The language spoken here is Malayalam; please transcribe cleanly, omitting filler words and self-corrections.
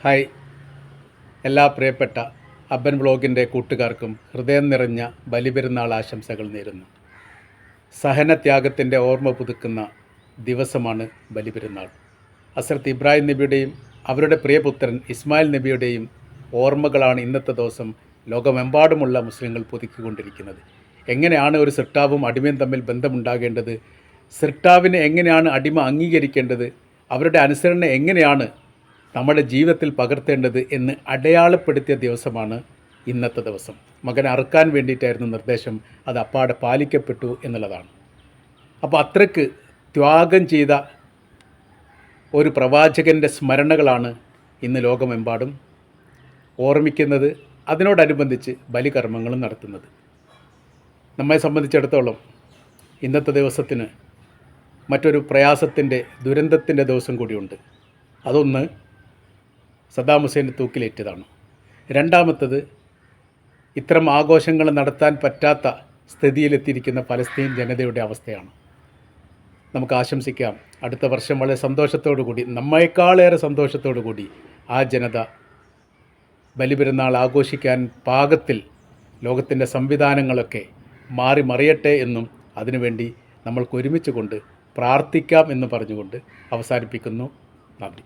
ഹായ്, എല്ലാ പ്രിയപ്പെട്ട അബ്ബൻ വ്ളോഗിൻ്റെ കൂട്ടുകാർക്കും ഹൃദയം നിറഞ്ഞ ബലിപെരുന്നാൾ ആശംസകൾ നേരുന്നു. സഹനത്യാഗത്തിൻ്റെ ഓർമ്മ പുതുക്കുന്ന ദിവസമാണ് ബലിപെരുന്നാൾ. ഹസ്രത്ത് ഇബ്രാഹിം നബിയുടെയും അവരുടെ പ്രിയപുത്രൻ ഇസ്മായിൽ നബിയുടെയും ഓർമ്മകളാണ് ഇന്നത്തെ ദിവസം ലോകമെമ്പാടുമുള്ള മുസ്ലിങ്ങൾ പുതുക്കിക്കൊണ്ടിരിക്കുന്നത്. എങ്ങനെയാണ് ഒരു സിർട്ടാവും അടിമയും തമ്മിൽ ബന്ധമുണ്ടാകേണ്ടത്, സിർട്ടാവിനെ എങ്ങനെയാണ് അടിമ അംഗീകരിക്കേണ്ടത്, അവരുടെ അനുസരണ എങ്ങനെയാണ് നമ്മുടെ ജീവിതത്തിൽ പകർത്തേണ്ടത് എന്ന് അടയാളപ്പെടുത്തിയ ദിവസമാണ് ഇന്നത്തെ ദിവസം. മകനെ അറുക്കാൻ വേണ്ടിയിട്ടായിരുന്നു നിർദ്ദേശം, അത് അപ്പാടെ പാലിക്കപ്പെട്ടു എന്നുള്ളതാണ്. അപ്പോൾ അത്രയ്ക്ക് ത്യാഗം ചെയ്ത ഒരു പ്രവാചകൻ്റെ സ്മരണകളാണ് ഇന്ന് ലോകമെമ്പാടും ഓർമ്മിക്കുന്നത്. അതിനോടനുബന്ധിച്ച് ബലികർമ്മങ്ങളും നടത്തുന്നത്. നമ്മെ സംബന്ധിച്ചിടത്തോളം ഇന്നത്തെ ദിവസത്തിന് മറ്റൊരു പ്രയാസത്തിൻ്റെ ദുരന്തത്തിൻ്റെ ദിവസം കൂടിയുണ്ട്. അതൊന്ന് സദ്ദാം ഹുസൈനെ തൂക്കിലേറ്റതാണ്. രണ്ടാമത്തത് ഇത്തരം ആഘോഷങ്ങൾ നടത്താൻ പറ്റാത്ത സ്ഥിതിയിലെത്തിയിരിക്കുന്ന ഫലസ്തീൻ ജനതയുടെ അവസ്ഥയാണ്. നമുക്ക് ആശംസിക്കാം, അടുത്ത വർഷം വളരെ സന്തോഷത്തോടു കൂടി, നമ്മേക്കാളേറെ സന്തോഷത്തോടു കൂടി ആ ജനത ബലിപെരുന്നാൾ ആഘോഷിക്കാൻ പാകത്തിൽ ലോകത്തിൻ്റെ സംവിധാനങ്ങളൊക്കെ മാറി മറിയട്ടെ എന്നും അതിനുവേണ്ടി നമ്മൾക്ക് ഒരുമിച്ച് കൊണ്ട് പ്രാർത്ഥിക്കാം എന്ന് പറഞ്ഞുകൊണ്ട് അവസാനിപ്പിക്കുന്നു. നന്ദി.